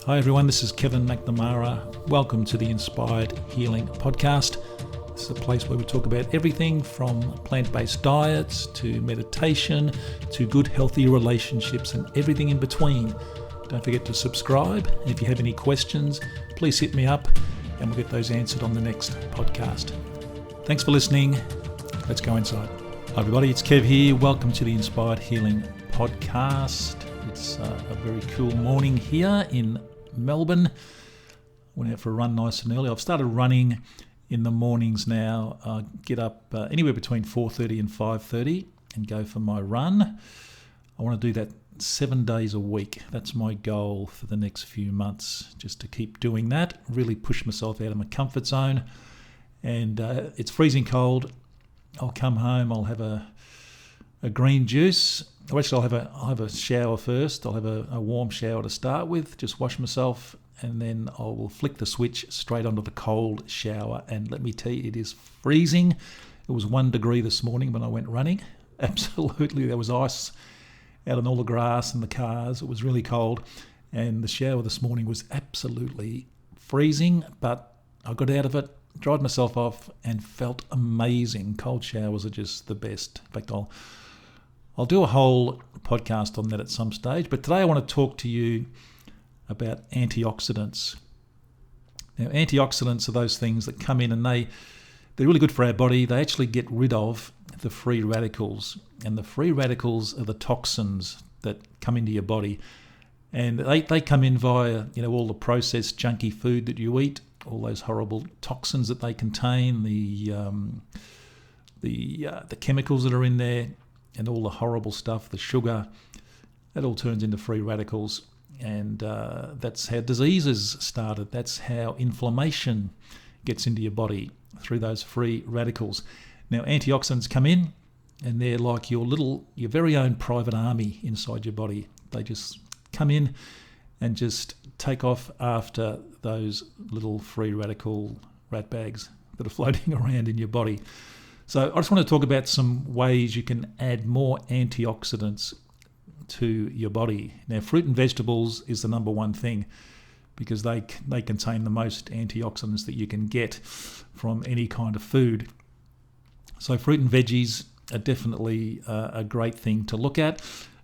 Hi everyone, this is Kevin McNamara. Welcome to the Inspired Healing Podcast. This is a place where we talk about everything from plant-based diets to meditation to good healthy relationships and everything in between. Don't forget to subscribe. And if you have any questions, please hit me up and we'll get those answered on the next podcast. Thanks for listening. Let's go inside. Hi everybody, it's Kev here. Welcome to the Inspired Healing Podcast. It's a very cool morning here in Melbourne. Went out for a run nice and early. I've started running in the mornings now. I get up anywhere between 4:30 and 5:30 and go for my run. I want to do that 7 days a week. That's my goal for the next few months, just to keep doing that, really push myself out of my comfort zone. And it's freezing cold. I'll come home, I'll have a green juice. Actually, I'll have a shower first. I'll have a warm shower to start with, just wash myself, and then I will flick the switch straight onto the cold shower. And let me tell you, it is freezing. It was 1 degree this morning when I went running. Absolutely, there was ice out on all the grass and the cars. It was really cold. And the shower this morning was absolutely freezing, but I got out of it, dried myself off, and felt amazing. Cold showers are just the best. In fact, I'll do a whole podcast on that at some stage, but today I want to talk to you about antioxidants. Now, antioxidants are those things that come in and they're really good for our body. They actually get rid of the free radicals, and the free radicals are the toxins that come into your body, and they come in via all the processed junky food that you eat, all those horrible toxins that they contain, the chemicals that are in there, and all the horrible stuff, the sugar, that all turns into free radicals. And that's how diseases started. That's how inflammation gets into your body, through those free radicals. Now, antioxidants come in, and they're like your very own private army inside your body. They just come in and just take off after those little free radical rat bags that are floating around in your body. So I just want to talk about some ways you can add more antioxidants to your body. Now, fruit and vegetables is the number one thing, because they contain the most antioxidants that you can get from any kind of food. So fruit and veggies are definitely a great thing to look at.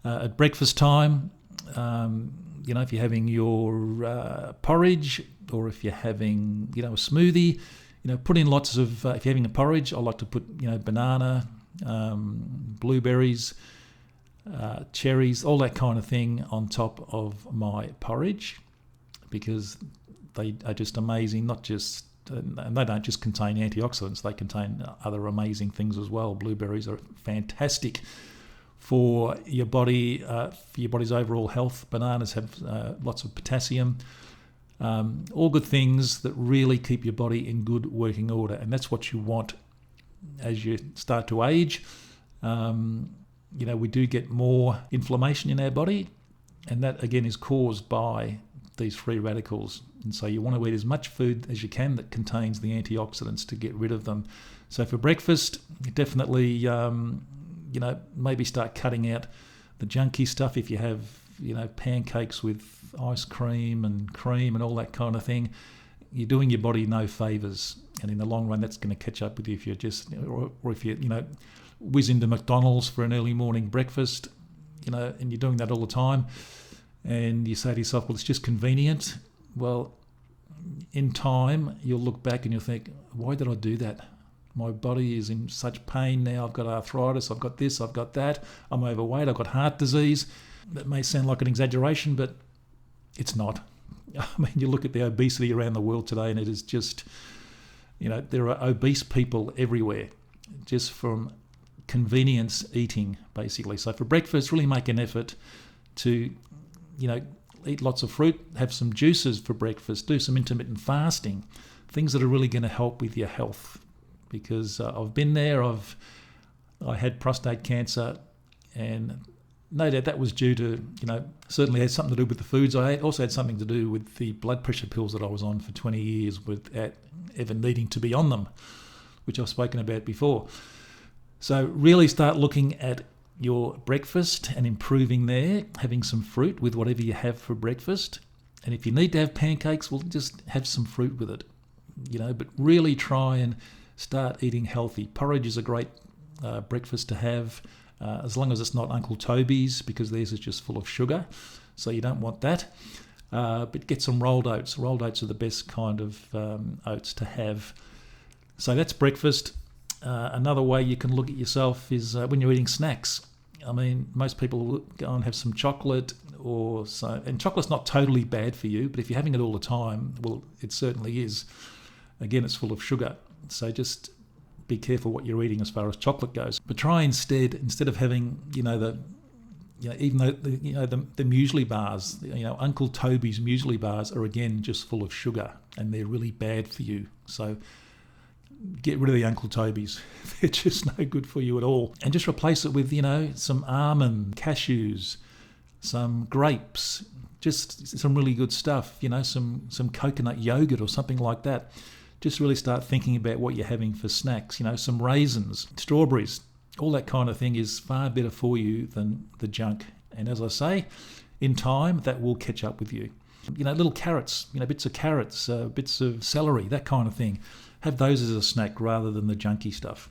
At breakfast time, if you're having your porridge, or if you're having a smoothie, put in lots of, if you're having a porridge, I like to put, banana, blueberries, cherries, all that kind of thing on top of my porridge, because they are just amazing. And they don't just contain antioxidants, they contain other amazing things as well. Blueberries are fantastic for your body, for your body's overall health. Bananas have lots of potassium. All good things that really keep your body in good working order, and that's what you want as you start to age. We do get more inflammation in our body, and that again is caused by these free radicals. And so you want to eat as much food as you can that contains the antioxidants to get rid of them. So for breakfast, definitely maybe start cutting out the junky stuff. If you have pancakes with ice cream and all that kind of thing, you're doing your body no favours, and in the long run that's going to catch up with you if you're just or if you whiz into McDonald's for an early morning breakfast, and you're doing that all the time, and you say to yourself, well, it's just convenient. Well, in time you'll look back and you'll think, why did I do that? My body is in such pain now. I've got arthritis, I've got this, I've got that, I'm overweight, I've got heart disease. That may sound like an exaggeration, but it's not. I mean, you look at the obesity around the world today, and it is just, there are obese people everywhere, just from convenience eating, basically. So for breakfast, really make an effort to, eat lots of fruit, have some juices for breakfast, do some intermittent fasting, things that are really going to help with your health. Because I've been there, I had prostate cancer, and no doubt that was due to, certainly had something to do with the foods I ate. Also had something to do with the blood pressure pills that I was on for 20 years without ever needing to be on them, which I've spoken about before. So really start looking at your breakfast and improving there, having some fruit with whatever you have for breakfast. And if you need to have pancakes, well, just have some fruit with it, but really try and start eating healthy. Porridge is a great breakfast to have, as long as it's not Uncle Toby's, because theirs is just full of sugar, so you don't want that. But get some rolled oats. Rolled oats are the best kind of oats to have. So that's breakfast. Another way you can look at yourself is when you're eating snacks. I mean, most people will go and have some chocolate and chocolate's not totally bad for you, but if you're having it all the time, well, it certainly is. Again, it's full of sugar. So just be careful what you're eating as far as chocolate goes. But try instead of having, even though the muesli bars, Uncle Toby's muesli bars are again just full of sugar and they're really bad for you. So get rid of the Uncle Toby's. They're just no good for you at all. And just replace it with, some almond, cashews, some grapes, just some really good stuff, some coconut yogurt or something like that. Just really start thinking about what you're having for snacks, some raisins, strawberries, all that kind of thing is far better for you than the junk. And as I say, in time, that will catch up with you. Little carrots, bits of carrots, bits of celery, that kind of thing. Have those as a snack rather than the junky stuff.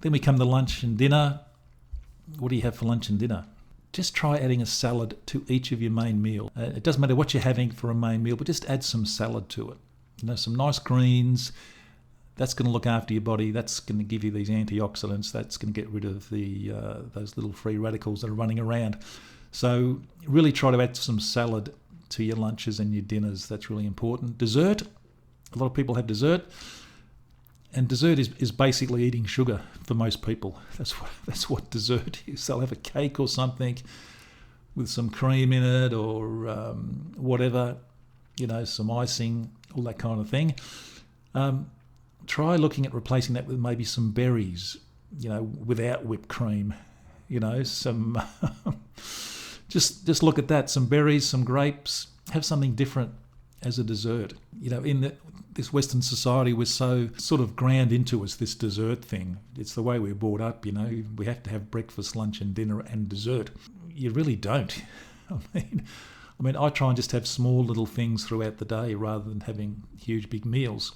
Then we come to lunch and dinner. What do you have for lunch and dinner? Just try adding a salad to each of your main meal. It doesn't matter what you're having for a main meal, but just add some salad to it. Some nice greens. That's going to look after your body. That's going to give you these antioxidants. That's going to get rid of those little free radicals that are running around. So really try to add some salad to your lunches and your dinners. That's really important. Dessert. A lot of people have dessert. And dessert is basically eating sugar for most people. That's what dessert is. They'll have a cake or something with some cream in it or whatever, some icing, all that kind of thing. Try looking at replacing that with maybe some berries, without whipped cream, some just look at that, some berries, some grapes, have something different as a dessert. In this Western society, we're so sort of ground into us, this dessert thing. It's the way we're brought up, we have to have breakfast, lunch and dinner and dessert. You really don't. I mean, I try and just have small little things throughout the day rather than having huge big meals.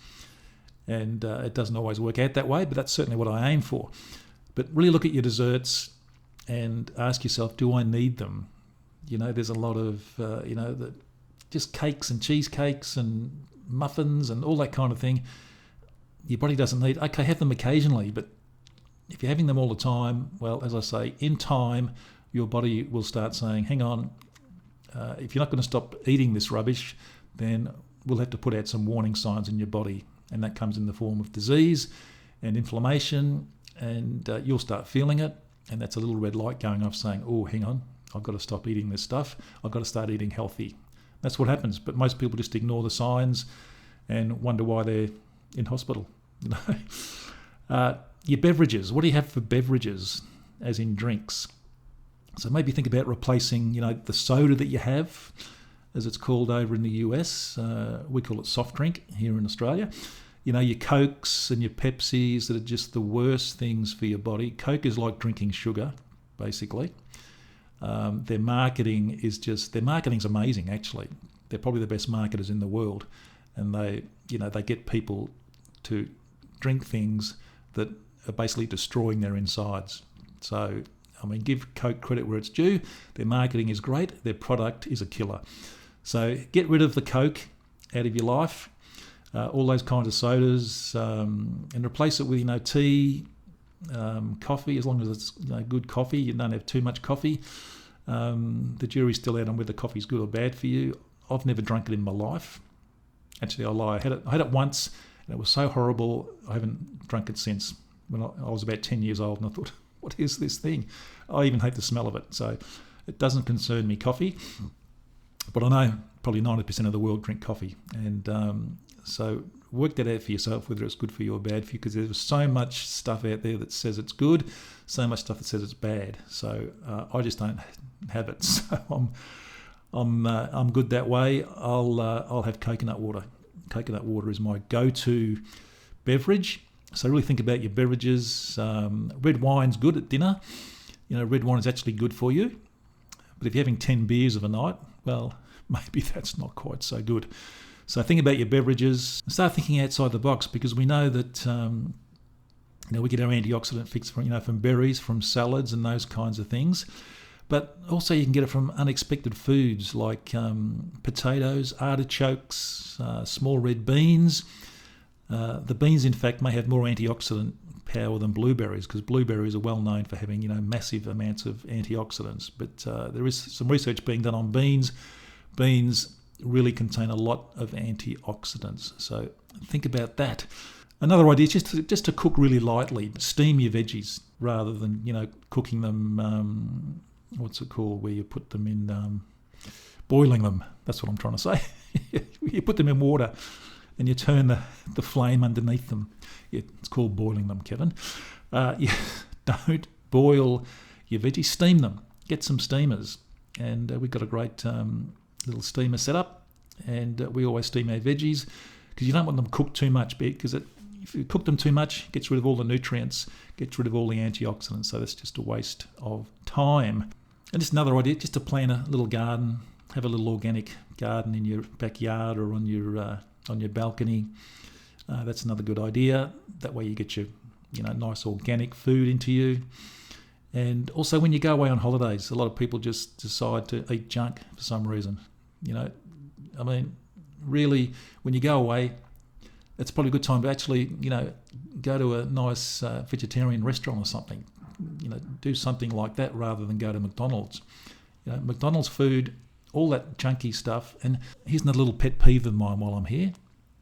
And it doesn't always work out that way, but that's certainly what I aim for. But really look at your desserts and ask yourself, do I need them? There's a lot of, just cakes and cheesecakes and muffins and all that kind of thing. Your body doesn't need. Okay, have them occasionally, but if you're having them all the time, well, as I say, in time, your body will start saying, hang on, if you're not going to stop eating this rubbish, then we'll have to put out some warning signs in your body. And that comes in the form of disease and inflammation, and you'll start feeling it. And that's a little red light going off saying, oh, hang on, I've got to stop eating this stuff. I've got to start eating healthy. That's what happens. But most people just ignore the signs and wonder why they're in hospital. Your beverages. What do you have for beverages, as in drinks? So maybe think about replacing, the soda that you have, as it's called over in the US. We call it soft drink here in Australia. Your Cokes and your Pepsis that are just the worst things for your body. Coke is like drinking sugar, basically. Their marketing's amazing, actually. They're probably the best marketers in the world, and they get people to drink things that are basically destroying their insides. So, give Coke credit where it's due. Their marketing is great. Their product is a killer. So get rid of the Coke out of your life, all those kinds of sodas, and replace it with tea, coffee, as long as it's good coffee. You don't have too much coffee. The jury's still out on whether coffee's good or bad for you. I've never drunk it in my life. Actually, I lie. I had it once, and it was so horrible. I haven't drunk it since. When I was about 10 years old, and I thought, what is this thing? I even hate the smell of it. So it doesn't concern me, coffee. But I know probably 90% of the world drink coffee. And so work that out for yourself, whether it's good for you or bad for you, because there's so much stuff out there that says it's good, so much stuff that says it's bad. So I just don't have it. So I'm good that way. I'll have coconut water. Coconut water is my go-to beverage. So really think about your beverages. Red wine's good at dinner. Red wine is actually good for you. But if you're having 10 beers of a night, well, maybe that's not quite so good. So think about your beverages. Start thinking outside the box, because we know that we get our antioxidant fix from berries, from salads and those kinds of things. But also you can get it from unexpected foods like potatoes, artichokes, small red beans. The beans, in fact, may have more antioxidant power than blueberries, because blueberries are well known for having massive amounts of antioxidants. But there is some research being done on beans. Beans really contain a lot of antioxidants, so think about that. Another idea is just to cook really lightly. Steam your veggies rather than cooking them. What's it called? Where you put them in, boiling them. That's what I'm trying to say. You put them in water and you turn the flame underneath them. Yeah, it's called boiling them, Kevin. Don't boil your veggies. Steam them. Get some steamers. And we've got a great little steamer set up. And we always steam our veggies, because you don't want them cooked too much, because if you cook them too much, it gets rid of all the nutrients, gets rid of all the antioxidants. So that's just a waste of time. And just another idea, just to plant a little garden, have a little organic garden in your backyard or on your balcony. That's another good idea. That way you get your nice organic food into you. And also when you go away on holidays, a lot of people just decide to eat junk for some reason. Really, when you go away, it's probably a good time to actually, go to a nice vegetarian restaurant or something. Do something like that rather than go to McDonald's. McDonald's food, all that junky stuff. And here's another little pet peeve of mine while I'm here.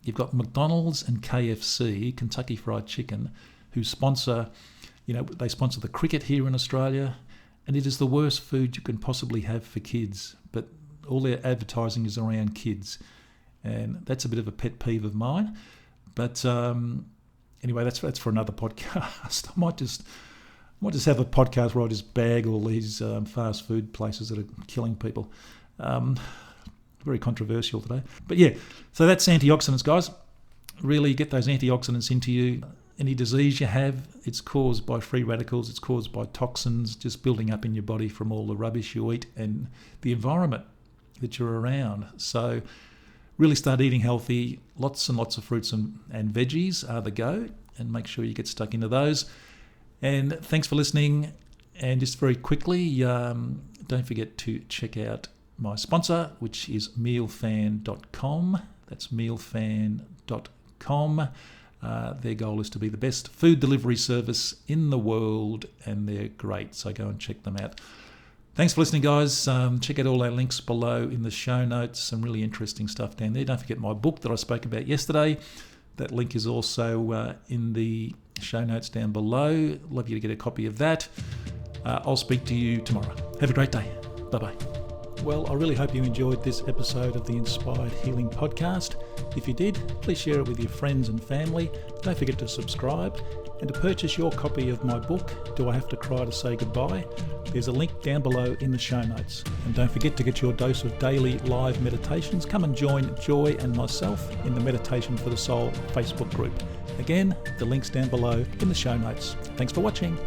You've got McDonald's and KFC, Kentucky Fried Chicken, who sponsor, they sponsor the cricket here in Australia, and it is the worst food you can possibly have for kids. But all their advertising is around kids, and that's a bit of a pet peeve of mine. But anyway, that's for another podcast. I might just have a podcast where I just bag all these fast food places that are killing people. Very controversial today. But yeah, so that's antioxidants, guys. Really get those antioxidants into you. Any disease you have, it's caused by free radicals, it's caused by toxins just building up in your body from all the rubbish you eat and the environment that you're around. So really start eating healthy. Lots and lots of fruits and veggies are the go, and make sure you get stuck into those. And thanks for listening. And just very quickly, don't forget to check out my sponsor, which is mealfan.com. That's mealfan.com. Their goal is to be the best food delivery service in the world, and they're great. So go and check them out. Thanks for listening, guys. Check out all our links below in the show notes. Some really interesting stuff down there. Don't forget my book that I spoke about yesterday. That link is also in the show notes down below. Love you to get a copy of that. I'll speak to you tomorrow. Have a great day. Bye-bye. Well, I really hope you enjoyed this episode of the Inspired Healing Podcast. If you did, please share it with your friends and family. Don't forget to subscribe. And to purchase your copy of my book, Do I Have to Cry to Say Goodbye? There's a link down below in the show notes. And don't forget to get your dose of daily live meditations. Come and join Joy and myself in the Meditation for the Soul Facebook group. Again, the link's down below in the show notes. Thanks for watching.